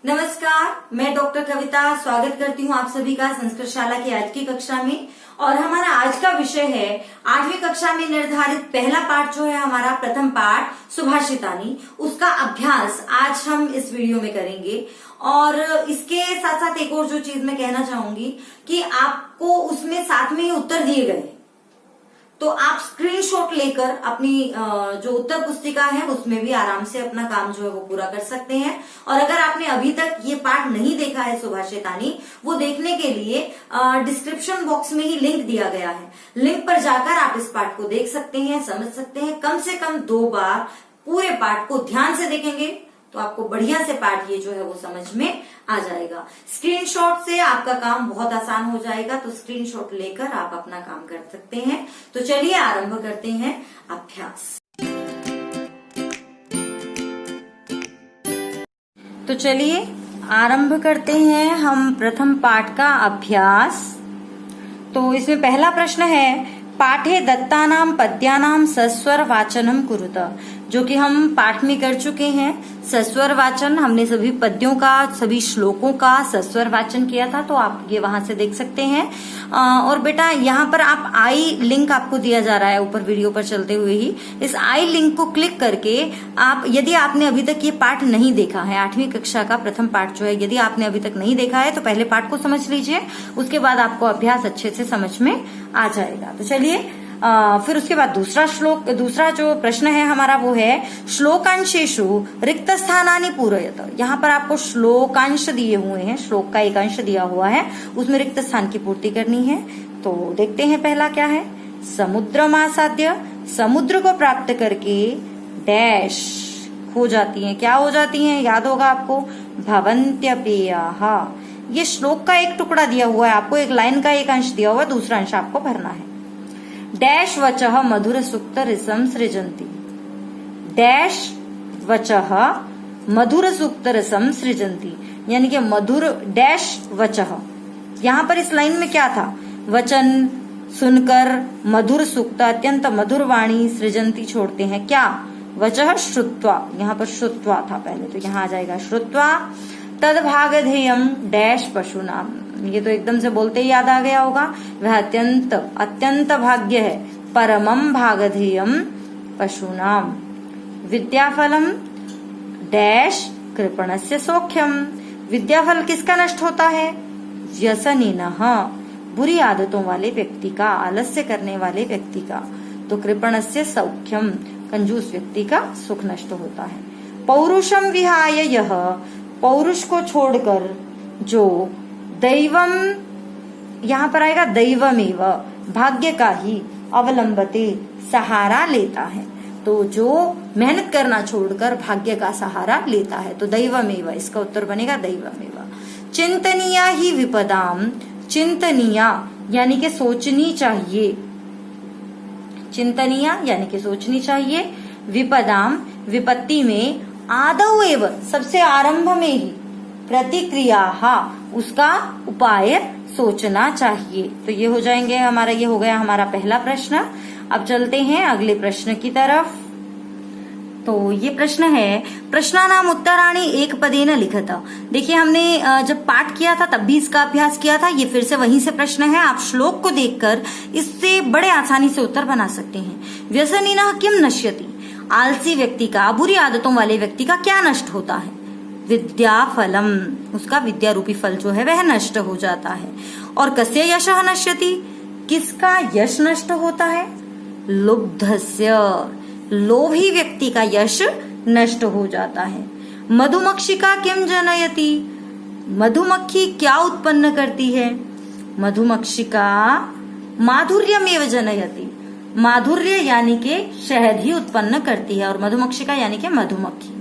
नमस्कार, मैं डॉक्टर कविता स्वागत करती हूँ आप सभी का संस्कृत शाला की आज की कक्षा में। और हमारा आज का विषय है 8वीं कक्षा में निर्धारित पहला पाठ जो है हमारा प्रथम पाठ सुभाषितानी, उसका अभ्यास आज हम इस वीडियो में करेंगे। और इसके साथ साथ एक और जो चीज मैं कहना चाहूंगी कि आपको उसमें साथ में ही उत्तर दिए गए, तो आप स्क्रीनशॉट लेकर अपनी जो उत्तर पुस्तिका है उसमें भी आराम से अपना काम जो है वो पूरा कर सकते हैं। और अगर आपने अभी तक ये पाठ नहीं देखा है सुभाषितानी, वो देखने के लिए डिस्क्रिप्शन बॉक्स में ही लिंक दिया गया है, लिंक पर जाकर आप इस पाठ को देख सकते हैं, समझ सकते हैं। कम से कम 2 बार पूरे पाठ को ध्यान से देखेंगे तो आपको बढ़िया से पाठ ये जो है वो समझ में आ जाएगा। स्क्रीनशॉट से आपका काम बहुत आसान हो जाएगा, तो स्क्रीनशॉट लेकर आप अपना काम कर सकते हैं। तो चलिए आरंभ करते हैं अभ्यास। तो चलिए आरंभ करते हैं हम प्रथम पाठ का अभ्यास। तो इसमें पहला प्रश्न है, पाठे दत्तानाम पद्यानाम सस्वर वाचनम कुरुत, जो कि हम पाठ में कर चुके हैं। सस्वर वाचन हमने सभी पद्यों का, सभी श्लोकों का सस्वर वाचन किया था, तो आप ये वहां से देख सकते हैं। और बेटा यहाँ पर आप आई लिंक आपको दिया जा रहा है ऊपर वीडियो पर चलते हुए ही, इस आई लिंक को क्लिक करके आप, यदि आपने अभी तक ये पाठ नहीं देखा है, 8वीं कक्षा का प्रथम पाठ जो है, यदि आपने अभी तक नहीं देखा है तो पहले पाठ को समझ लीजिए, उसके बाद आपको अभ्यास अच्छे से समझ में आ जाएगा। तो चलिए फिर उसके बाद दूसरा जो प्रश्न है हमारा वो है, श्लोकांशेषु रिक्त स्थानानि पूरयत। यहाँ पर आपको श्लोकांश दिए हुए हैं, श्लोक का एक अंश दिया हुआ है, उसमें रिक्त स्थान की पूर्ति करनी है। तो देखते हैं पहला क्या है, समुद्रमासाद्य, समुद्र को प्राप्त करके डैश हो जाती हैं, क्या हो जाती हैं, याद होगा आपको, भवन्त्यपेयाः। ये श्लोक का एक टुकड़ा दिया हुआ है आपको, एक लाइन का एक अंश दिया हुआ है, दूसरा अंश आपको भरना है। डैश वचः मधुर सुक्त रसम सृजन्ति, डैश वचः मधुर सुक्त रसम सृजन्ति, यानी कि मधुर डैश वचः। यहाँ पर इस लाइन में क्या था, वचन सुनकर मधुर सुक्त अत्यंत मधुर वाणी सृजन्ति छोड़ते हैं, क्या, वचः श्रुत्वा, यहाँ पर श्रुत्वा था पहले, तो यहाँ आ जाएगा श्रुत्वा। तद भागधेयम डैश पशुनाम, ये तो एकदम से बोलते ही याद आ गया होगा, वह अत्यंत अत्यंत भाग्य है, परमम भागधेयम पशुनाम। विद्याफलम डैश कृपणस्य सौख्यम, विद्याफल किसका नष्ट होता है, व्यसनिनः, बुरी आदतों वाले व्यक्ति का, आलस्य करने वाले व्यक्ति का। तो कृपणस्य सौख्यम, कंजूस व्यक्ति का सुख नष्ट होता है। पौरुषम विहाय यह, पौरुष को छोड़कर जो, दैवम, यहाँ पर आएगा दैवमेव, भाग्य का ही, अवलंबते, सहारा लेता है। तो जो मेहनत करना छोड़कर भाग्य का सहारा लेता है, तो दैवमेव, इसका उत्तर बनेगा दैवमेव। चिंतनीया ही विपदाम, चिंतनीया यानी कि सोचनी चाहिए, चिंतनीया यानी कि सोचनी चाहिए, विपदाम विपत्ति में, आदौ एव सबसे आरंभ में ही, प्रतिक्रिया उसका उपाय सोचना चाहिए। तो ये हो जाएंगे हमारा, ये हो गया हमारा पहला प्रश्न। अब चलते हैं अगले प्रश्न की तरफ। तो ये प्रश्न है, प्रश्नानाम उत्तराणि एक पदेन लिखत। देखिए हमने जब पाठ किया था तब भी इसका अभ्यास किया था, ये फिर से वहीं से प्रश्न है। आप श्लोक को देखकर इससे बड़े आसानी से उत्तर बना सकते हैं। व्यसनिनः किम नश्यति, आलसी व्यक्ति का, बुरी आदतों वाले व्यक्ति का क्या नष्ट होता है, विद्या फलम, उसका विद्या रूपी फल जो है वह नष्ट हो जाता है। और कस्य यशः नश्यति, किसका यश नष्ट होता है, लुब्धस्य, लोभी व्यक्ति का यश नष्ट हो जाता है। मधुमक्षिका किम जनयति, मधुमक्खी क्या उत्पन्न करती है, मधुमक्षिका माधुर्यमेव जनयति, माधुर्य यानी कि शहद ही उत्पन्न करती है, और मधुमक्षिका यानी कि मधुमक्खी।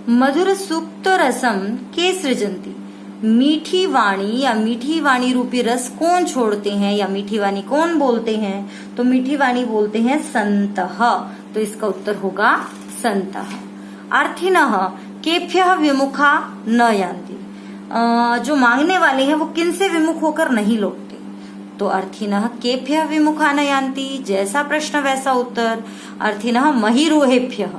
मधुर सुक्त रसम के सृजंती, मीठी वाणी या मीठी वाणी रूपी रस कौन छोड़ते हैं या मीठी वाणी कौन बोलते हैं, तो मीठी वाणी बोलते हैं संतः, तो इसका उत्तर होगा संतः। अर्थिनः केभ्यः विमुखा न यान्ति, जो मांगने वाले हैं वो किन से विमुख होकर नहीं लौटते, तो अर्थिनः केभ्यः विमुखा न यान्ति, जैसा प्रश्न वैसा उत्तर। अर्थिनः महिरोहेभ्यः,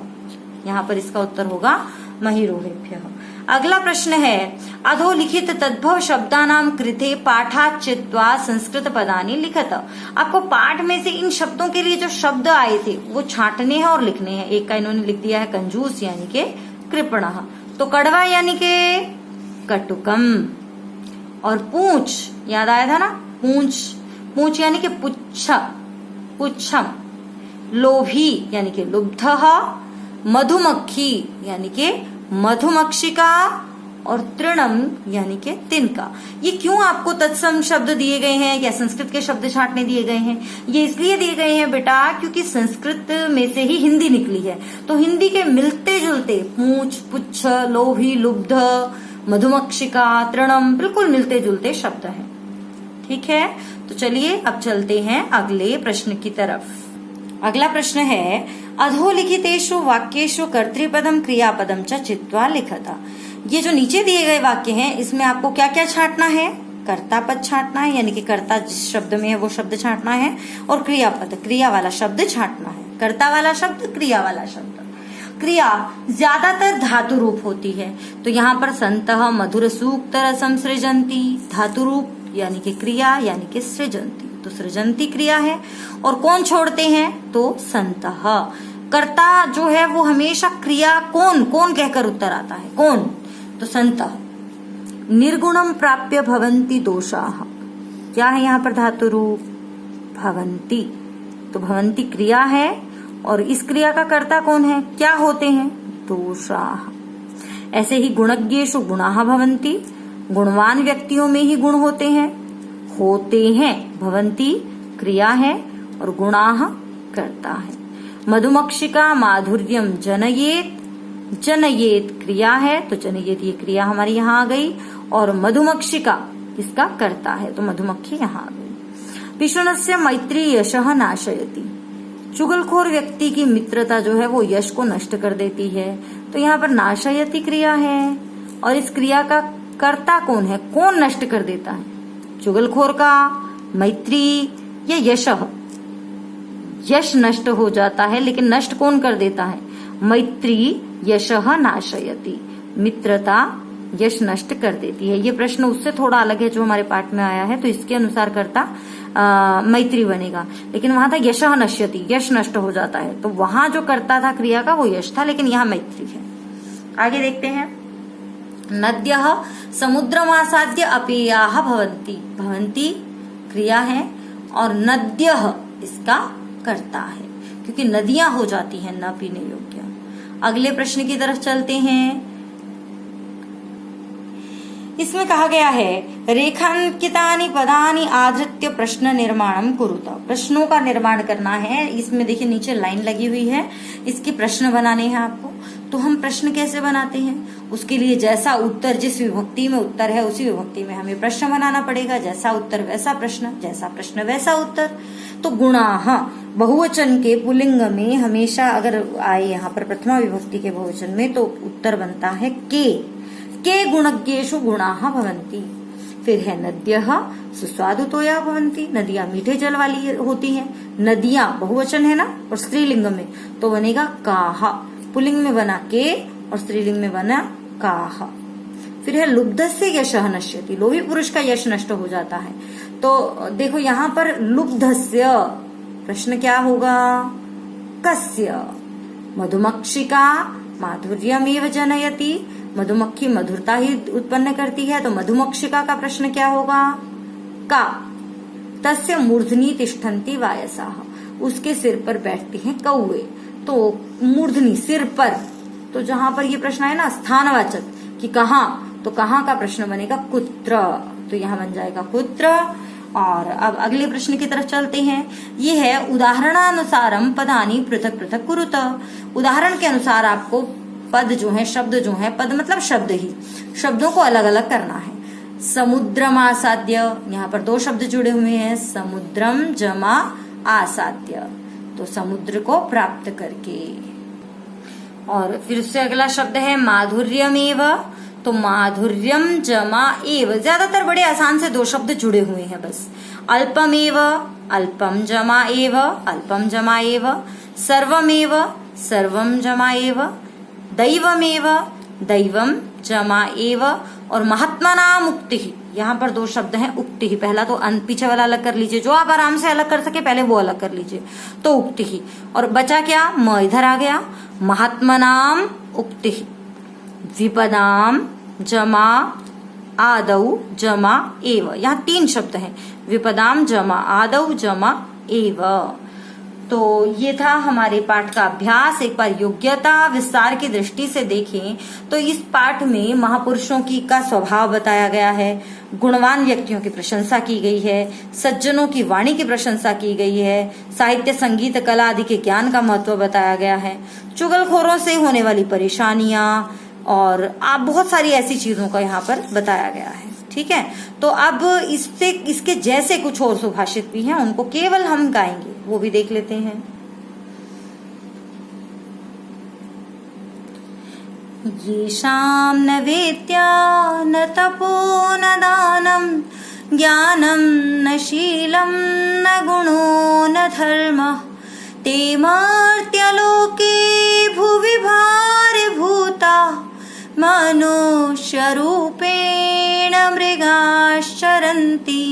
यहाँ पर इसका उत्तर होगा महिरोहेभ्यः। अगला प्रश्न है अधोलिखित तद्भव शब्दानाम कृते पाठात् चित्वा संस्कृत पदानि लिखत। आपको पाठ में से इन शब्दों के लिए जो शब्द आए थे वो छांटने हैं और लिखने हैं। एक का इन्होंने लिख दिया है कंजूस यानी के कृपणः, तो कड़वा यानी के कटुकम, और पूंछ याद आया था ना, पूंछ यानी के पुच्छम, लोभी यानी के लुब्धः, मधुमक्खी यानी के मधुमक्षिका, और तृणम यानी के तिनका। ये क्यों आपको तत्सम शब्द दिए गए हैं या संस्कृत के शब्द छांटने दिए गए हैं? ये इसलिए दिए गए हैं बेटा क्योंकि संस्कृत में से ही हिंदी निकली है, तो हिंदी के मिलते जुलते पूंछ, पुच्छ, लोभी, लुब्ध, मधुमक्षिका, तृणम बिल्कुल मिलते जुलते शब्द हैं। ठीक है, तो चलिए अब चलते हैं अगले प्रश्न की तरफ। अगला प्रश्न है अधोलिखितेषु वाक्येषु कर्तृपदम क्रियापदम च चित्वा लिखता। ये जो नीचे दिए गए वाक्य हैं इसमें आपको क्या क्या छांटना है? कर्ता पद छांटना है, यानी कि कर्ता जिस शब्द में है वो शब्द छांटना है, और क्रियापद क्रिया वाला शब्द छांटना है। कर्ता वाला शब्द, क्रिया वाला शब्द। क्रिया ज्यादातर धातु रूप होती है, तो यहाँ पर संतः मधुर सूक्त रसम सृजंती, धातु रूप यानी कि क्रिया यानी कि सृजंती, तो सृजंती क्रिया है। और कौन छोड़ते हैं? तो संतः। कर्ता जो है वो हमेशा क्रिया कौन कहकर उत्तर आता है, कौन? तो संतः। निर्गुणम प्राप्य भवन्ति दोषाः, क्या है यहाँ पर धातु रूप? भवन्ति, तो भवन्ति क्रिया है और इस क्रिया का कर्ता कौन है? क्या होते हैं? दोषाः। ऐसे ही गुणज्ञेषु गुणाः भवन्ति, गुणवान व्यक्तियों में ही गुण होते हैं भवन्ति क्रिया है और गुणाः कर्ता है। मधुमक्षिका माधुर्यम जनयेत क्रिया है, तो जनयेत ये क्रिया हमारी यहाँ आ गई, और मधुमक्षिका इसका कर्ता है, तो मधुमक्खी यहाँ आ गई। पिशुनस्य मैत्री यशः नाशयति, चुगलखोर व्यक्ति की मित्रता जो है वो यश को नष्ट कर देती है, तो यहाँ पर नाशयति क्रिया है, और इस क्रिया का कर्ता कौन है? कौन नष्ट कर देता है? चुगलखोर का, मैत्री या यशः? यश नष्ट हो जाता है, लेकिन नष्ट कौन कर देता है? मैत्री यशः नाशयति, मित्रता यश नष्ट कर देती है। ये प्रश्न उससे थोड़ा अलग है जो हमारे पाठ में आया है, तो इसके अनुसार कर्ता मैत्री बनेगा, लेकिन वहां था यशः नश्यति, यश नष्ट हो जाता है, तो वहां जो कर्ता था क्रिया का वो यश था, लेकिन यहाँ मैत्री है। आगे देखते हैं। नद्यः समुद्रमासाद्य अपेयाः भवन्ति, भवन्ति क्रिया है और नद्यः इसका कर्ता है, क्योंकि नदियां हो जाती हैं न पीने योग्य। अगले प्रश्न की तरफ चलते हैं। इसमें कहा गया है रेखांकितानि पदानि आधृत्य प्रश्न निर्माणम कुरुत, प्रश्नों का निर्माण करना है। इसमें देखिए नीचे लाइन लगी हुई है, इसके प्रश्न बनाने हैं आपको। तो हम प्रश्न कैसे बनाते हैं? उसके लिए जैसा उत्तर, जिस विभक्ति में उत्तर है उसी विभक्ति में हमें प्रश्न बनाना पड़ेगा। जैसा उत्तर वैसा प्रश्न, जैसा प्रश्न वैसा उत्तर। तो गुणाः बहुवचन के पुल्लिंग में हमेशा अगर आए यहाँ पर प्रथमा विभक्ति के बहुवचन में, तो उत्तर बनता है के गुणज्ञेषु गुणाः भवन्ति। फिर है नद्यः सुस्वादुतोया भवन्ति, नदियां मीठे जल वाली होती हैं। नदियां बहुवचन है ना, और स्त्रीलिंग में तो बनेगा काः, पुल्लिंग में बना के और स्त्रीलिंग में बना काः। फिर है लुब्धस्य यशः नश्यति, लोभी पुरुष का यश नष्ट हो जाता है। तो देखो यहाँ पर लुब्धस्य प्रश्न क्या होगा? कस्य? मधुमक्षिका माधुर्यमेव जनयति, मधुमक्खी मधुरता ही उत्पन्न करती है, तो मधुमक्षिका का प्रश्न क्या होगा? का। तस्य मूर्धनि तिष्ठन्ति वायसाः, उसके सिर पर बैठती हैं कौवे, तो मूर्धनि सिर पर, तो जहां पर ये प्रश्न है ना स्थानवाचक कि कहाँ, तो कहाँ का प्रश्न बनेगा? कुत्र, तो यहाँ बन जाएगा कुत्र। और अब अगले प्रश्न की तरफ चलते हैं। ये है उदाहरणानुसारम पदानि पृथक पृथक कुरुत, उदाहरण के अनुसार आपको पद जो है, शब्द जो है, पद मतलब शब्द ही, शब्दों को अलग अलग करना है। समुद्रम आसाद्य, यहाँ पर दो शब्द जुड़े हुए हैं, समुद्रम जमा आसाद्य, तो समुद्र को प्राप्त करके। और फिर से अगला शब्द है माधुर्यमेव, तो माधुर्यम जमा एव, ज्यादातर बड़े आसान से दो शब्द जुड़े हुए हैं बस। अल्पमेव, अल्पम जमा एव, अल्पम जमा एव। सर्वमेव, सर्वम जमा एव। दैवमेव, दैवम जमा एव और महात्मनाम उक्ति। यहाँ पर दो शब्द हैं उक्ति। पहला तो पीछे वाला अलग कर लीजिए, जो आप आराम से अलग कर सके पहले वो अलग कर लीजिए। तो उक्ति और बचा क्या, म इधर आ गया, महात्मनाम उक्ति विपदाम जमा आदौ जमा एव। यहाँ तीन शब्द हैं, विपदाम जमा आदौ जमा एव। तो ये था हमारे पाठ का अभ्यास। एक बार योग्यता विस्तार की दृष्टि से देखें तो इस पाठ में महापुरुषों का स्वभाव बताया गया है, गुणवान व्यक्तियों की प्रशंसा की गई है, सज्जनों की वाणी की प्रशंसा की गई है, साहित्य संगीत कला आदि के ज्ञान का महत्व बताया गया है, चुगलखोरों से होने वाली परेशानियां और आप बहुत सारी ऐसी चीजों का यहाँ पर बताया गया है। ठीक है, तो अब इससे इसके जैसे कुछ और सुभाषित भी हैं, उनको केवल हम गाएंगे, वो भी देख लेते हैं। येषां न वेद्या न तपो न दानं ज्ञानं न शीलं न गुणो न धर्मः ते मर्त्यलोके भुवि भारभूता मनुष्य रूपेण मृगाश्चरन्ति।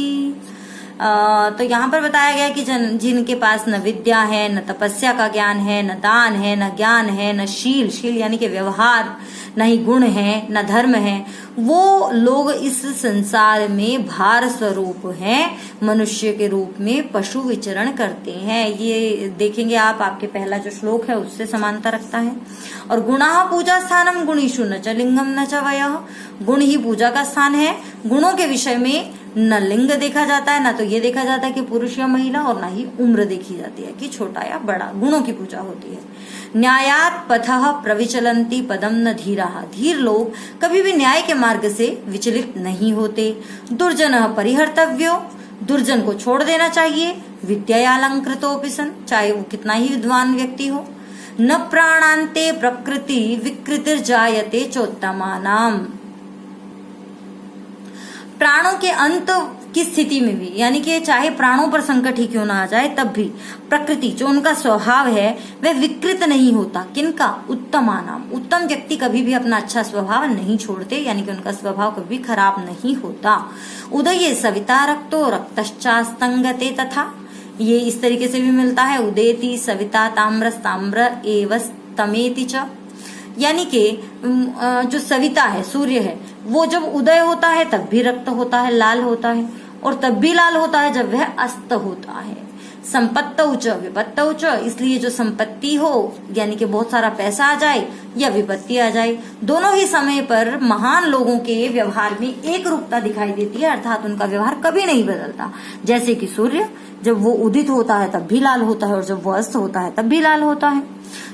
तो यहाँ पर बताया गया कि जिनके पास न विद्या है, न तपस्या का ज्ञान है, न दान है, न ज्ञान है, न शील यानी कि व्यवहार, न ही गुण है, न धर्म है, वो लोग इस संसार में भार स्वरूप हैं, मनुष्य के रूप में पशु विचरण करते हैं। ये देखेंगे आप, आपके पहला जो श्लोक है उससे समानता रखता है। और गुणा पूजा स्थानम गुणीषु न च लिंगम न च वयः। गुण ही पूजा का स्थान है। गुणों के विषय में न लिंग देखा जाता है, ना तो ये देखा जाता है कि पुरुष या महिला, और ना ही उम्र देखी जाती है कि छोटा या बड़ा। गुणों की पूजा होती है। न्यायात पथः प्रविचलन्ति पदम न धीराः। धीर लोग कभी भी न्याय के मार्ग से विचलित नहीं होते। दुर्जनः परिहर्तव्यो। दुर्जन को छोड़ देना चाहिए। विद्यालंकृतोऽपि सन्। चाहे वो कितना ही विद्वान व्यक्ति हो। न प्राणान्ते प्रकृति विकृतिर्जायते चोत्तमानाम्। प्राणों के अंत की स्थिति में भी, यानी कि चाहे प्राणों पर संकट ही क्यों ना आ जाए, तब भी प्रकृति जो उनका स्वभाव है वह विकृत नहीं होता। किनका? उत्तमानाम। उत्तम व्यक्ति कभी भी अपना अच्छा स्वभाव नहीं छोड़ते, यानी कि उनका स्वभाव कभी खराब नहीं होता। उदये सविता रक्तो रक्तश्चास्तंगते तथा। ये इस तरीके से भी मिलता है, उदेति सविता ताम्रस्ताम्र एवस्तमेति च। यानी कि जो सविता है, सूर्य है, वो जब उदय होता है तब भी रक्त होता है, लाल होता है, और तब भी लाल होता है जब वह अस्त होता है। संपत्तौ च विपत्तौ च। इसलिए जो संपत्ति हो, यानी कि बहुत सारा पैसा आ जाए या विपत्ति आ जाए, दोनों ही समय पर महान लोगों के व्यवहार में एक रूपता दिखाई देती है, अर्थात उनका व्यवहार कभी नहीं बदलता। जैसे कि सूर्य जब वो उदित होता है तब भी लाल होता है, और जब वो अस्त होता है तब भी लाल होता है।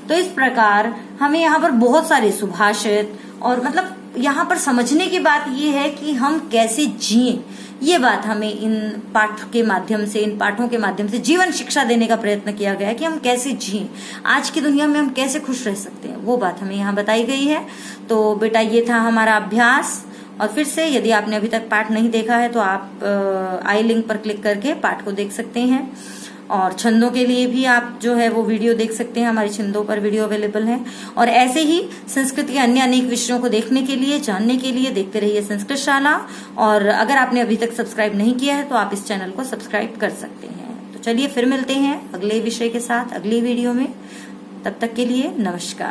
तो इस प्रकार हमें यहाँ पर बहुत सारे सुभाषित, और मतलब यहाँ पर समझने की बात ये है कि हम कैसे जिएं, ये बात हमें इन पाठ के माध्यम से, इन पाठों के माध्यम से जीवन शिक्षा देने का प्रयत्न किया गया है कि हम कैसे जिएं, आज की दुनिया में हम कैसे खुश रह सकते हैं, वो बात हमें यहाँ बताई गई है। तो बेटा ये था हमारा अभ्यास। और फिर से यदि आपने अभी तक पाठ नहीं देखा है तो आप आई लिंक पर क्लिक करके पाठ को देख सकते हैं। और छंदों के लिए भी आप जो है वो वीडियो देख सकते हैं, हमारे छंदों पर वीडियो अवेलेबल है। और ऐसे ही संस्कृत के अन्य अनेक विषयों को देखने के लिए, जानने के लिए देखते रहिए संस्कृत शाला। और अगर आपने अभी तक सब्सक्राइब नहीं किया है तो आप इस चैनल को सब्सक्राइब कर सकते हैं। तो चलिए फिर मिलते हैं अगले विषय के साथ अगली वीडियो में। तब तक के लिए नमस्कार।